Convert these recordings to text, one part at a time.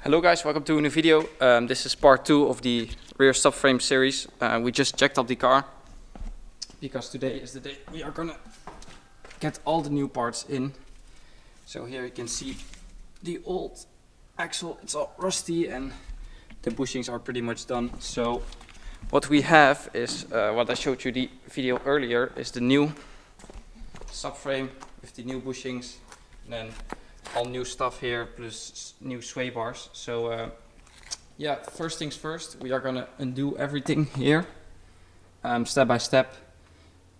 Hello guys, welcome to a new video. This is part 2 of the rear subframe series. We just checked up the car because today is the day we are gonna get all the new parts in. So here you can see the old axle, it's all rusty and the bushings are pretty much done. So what we have is what I showed you the video earlier, is the new subframe with the new bushings, and then all new stuff here plus new sway bars. So yeah, first things first, we are gonna undo everything here step by step.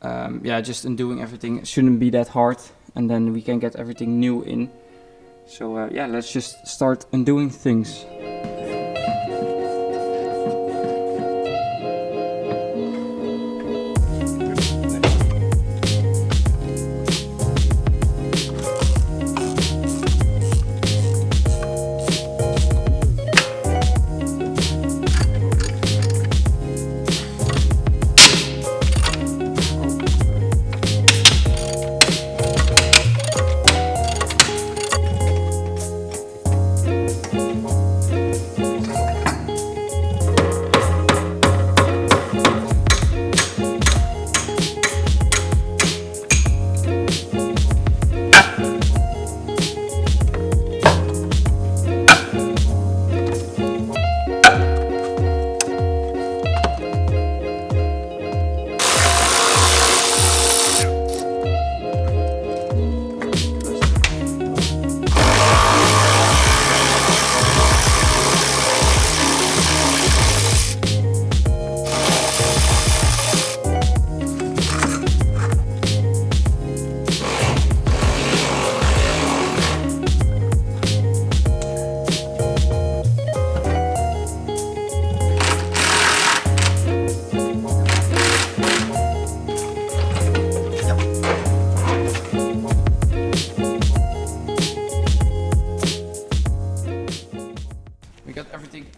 Yeah, just undoing everything, it shouldn't be that hard, and then we can get everything new in. So yeah, let's just start undoing things.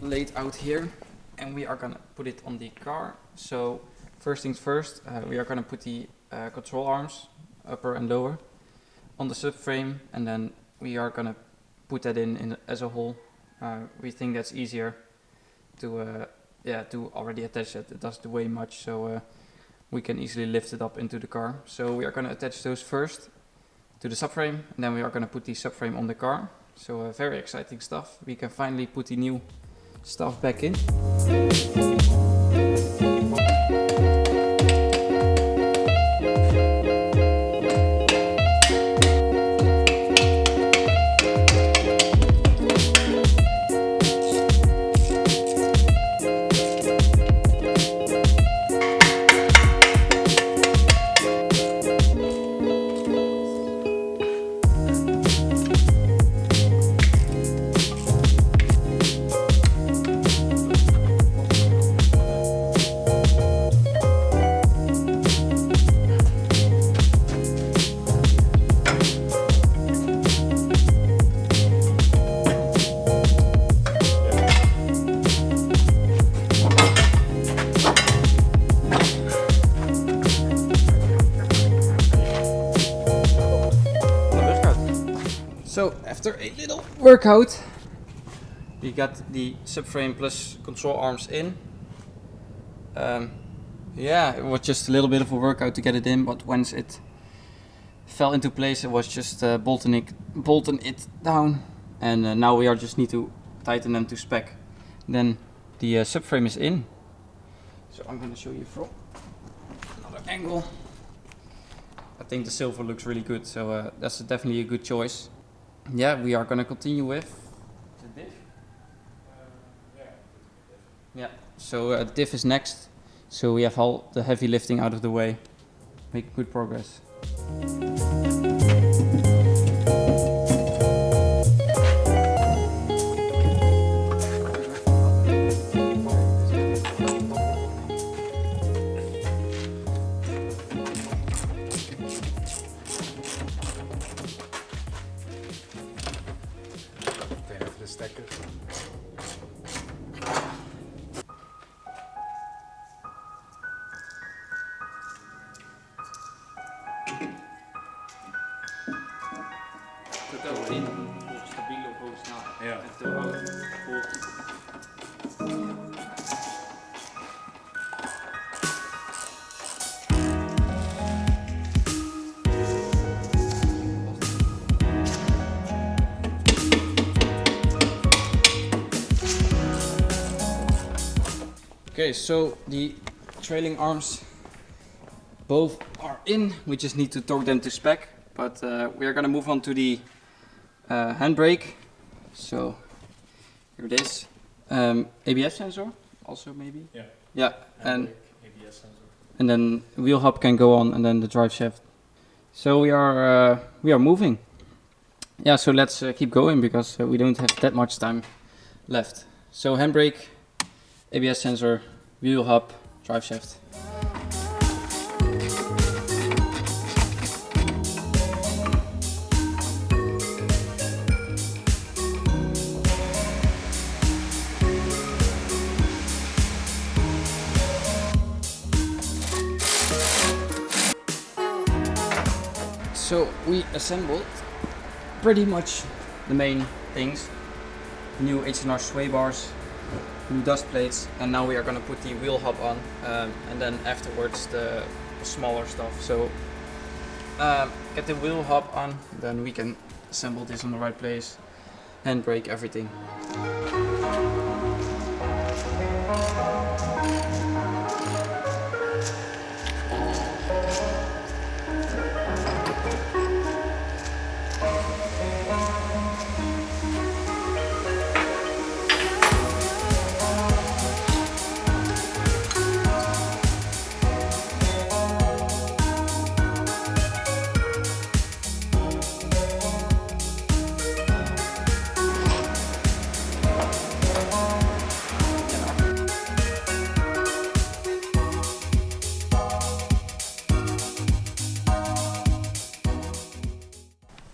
Laid out here, and we are gonna put it on the car. So first things first, we are gonna put the control arms, upper and lower, on the subframe, and then we are gonna put that in as a whole. We think that's easier to to already attach it. It doesn't weigh much, so we can easily lift it up into the car. So we are gonna attach those first to the subframe, and then we are gonna put the subframe on the car. So very exciting stuff. We can finally put the new stuff back in. So after a little workout, we got the subframe plus control arms in. Yeah, it was just a little bit of a workout to get it in, but once it fell into place, it was just bolting it down, and now we just need to tighten them to spec. Then the subframe is in. So I'm going to show you from another angle. I think the silver looks really good, so that's definitely a good choice. Yeah, we are going to continue with the diff. Yeah, so diff is next. So we have all the heavy lifting out of the way. Make good progress. vertelt in hoe stabiel of hoe snel. Ja. En hoe oud Okay, so the trailing arms both are in. We just need to torque them to spec, but we are gonna move on to the handbrake. So here it is. ABS sensor also maybe? Yeah. Yeah, and ABS sensor. And then wheel hub can go on, and then the drive shaft. So we are moving. Yeah, so let's keep going because we don't have that much time left. So handbrake, ABS sensor, wheel hub, drive shaft. So we assembled pretty much the main things. New H&R sway bars, new dust plates, and now we are gonna put the wheel hub on, and then afterwards the smaller stuff. So get the wheel hub on, then we can assemble this on the right place, handbrake, everything.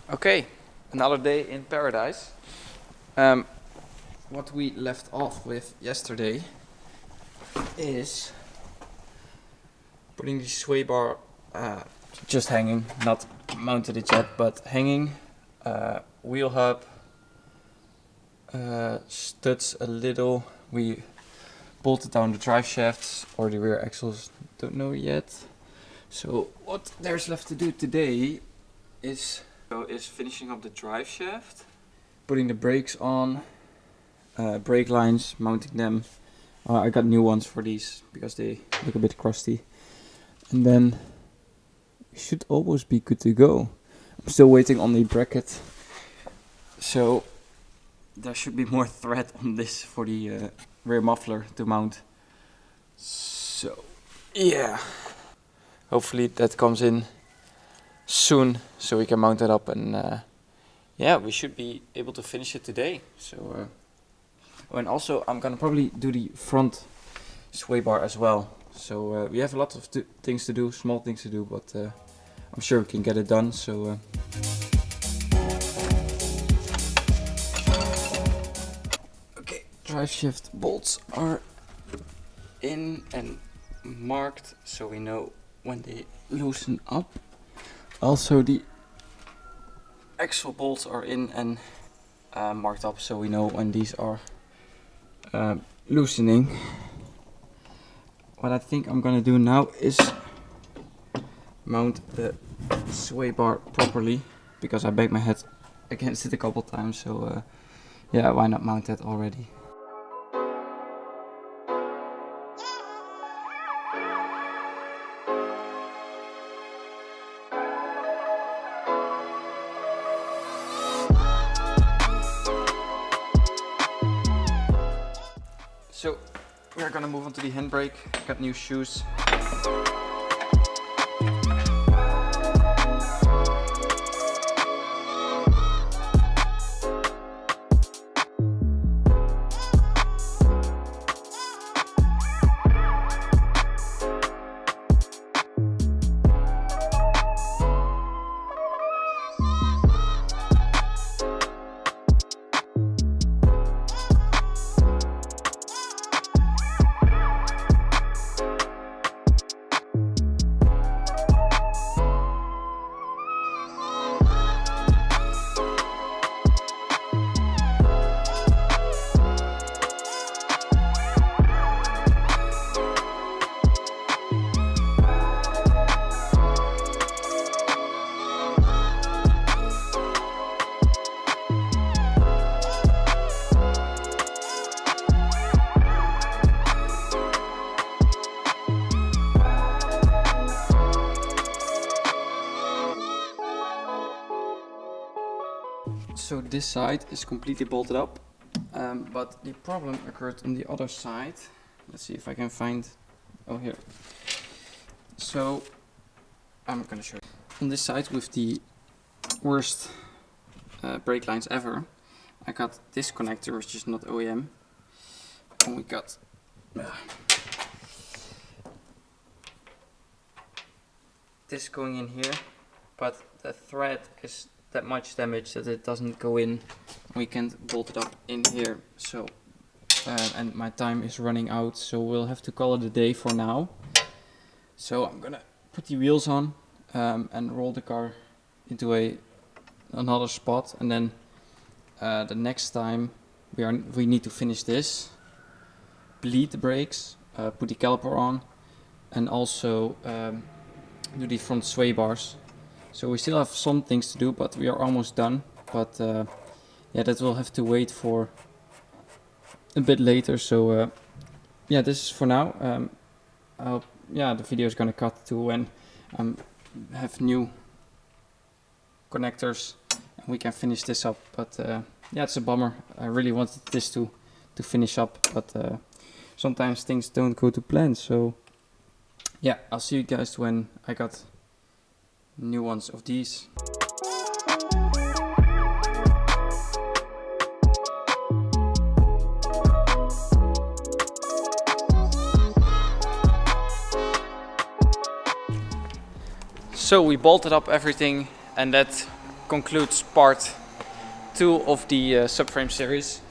Okay, another day in paradise. What we left off with yesterday is putting the sway bar just hanging, not mounted it yet, but hanging, wheel hub, studs a little. We bolted down the drive shafts or the rear axles, don't know yet. So what there's left to do today is finishing up the drive shaft, putting the brakes on, brake lines, mounting them. I got new ones for these because they look a bit crusty. And then we should almost be good to go. I'm still waiting on the bracket, so there should be more thread on this for the rear muffler to mount. So yeah, hopefully that comes in soon so we can mount it up, and yeah, we should be able to finish it today. So and also I'm gonna probably do the front sway bar as well. So we have a lot of things to do, small things to do, but I'm sure we can get it done. So okay, drive shaft bolts are in and marked so we know when they loosen up. Also the axle bolts are in and marked up so we know when these are loosening. What I think I'm gonna do now is mount the sway bar properly, because I banged my head against it a couple times, so yeah, why not mount that already? So we're gonna move on to the handbrake. Got new shoes. this side is completely bolted up, but the problem occurred on the other side. Let's see if I can find, oh here. So I'm gonna show you. On this side with the worst brake lines ever, I got this connector which is not OEM, and we got this going in here, but the thread is that much damaged that it doesn't go in. We can't bolt it up in here, so and my time is running out, so we'll have to call it a day for now. So I'm gonna put the wheels on and roll the car into another spot, and then the next time we need to finish this, bleed the brakes, put the caliper on, and also do the front sway bars. So we still have some things to do, but we are almost done. But yeah, that will have to wait for a bit later. So yeah, this is for now. Yeah, the video is gonna cut to when have new connectors and we can finish this up. But yeah, it's a bummer. I really wanted this to finish up, but sometimes things don't go to plan. So yeah, I'll see you guys when I got new ones of these. So we bolted up everything, and that concludes part 2 of the Subframe series.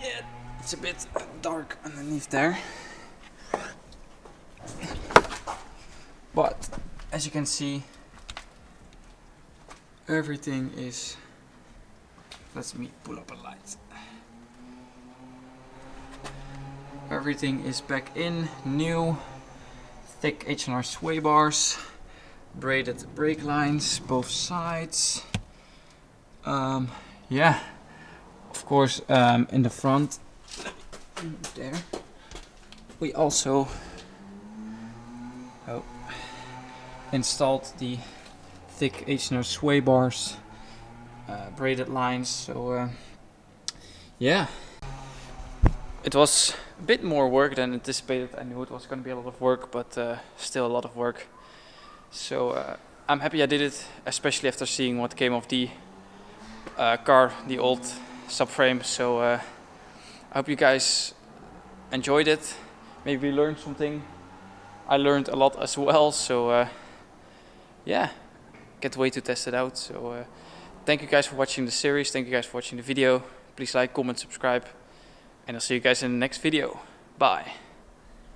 Yeah, it's a bit dark underneath there, but as you can see, everything is, let me pull up a light. Everything is back in, new, thick H&R sway bars, braided brake lines, both sides. Yeah, of course, in the front, there, we also installed the thick H&R sway bars, braided lines. So yeah, it was a bit more work than anticipated. I knew it was going to be a lot of work, but still a lot of work. So I'm happy I did it, especially after seeing what came of the car, the old Subframe. So I hope you guys enjoyed it. Maybe learned something. I learned a lot as well. So yeah, can't wait to test it out. So thank you guys for watching the series. Thank you guys for watching the video. Please like, comment, subscribe, and I'll see you guys in the next video. Bye.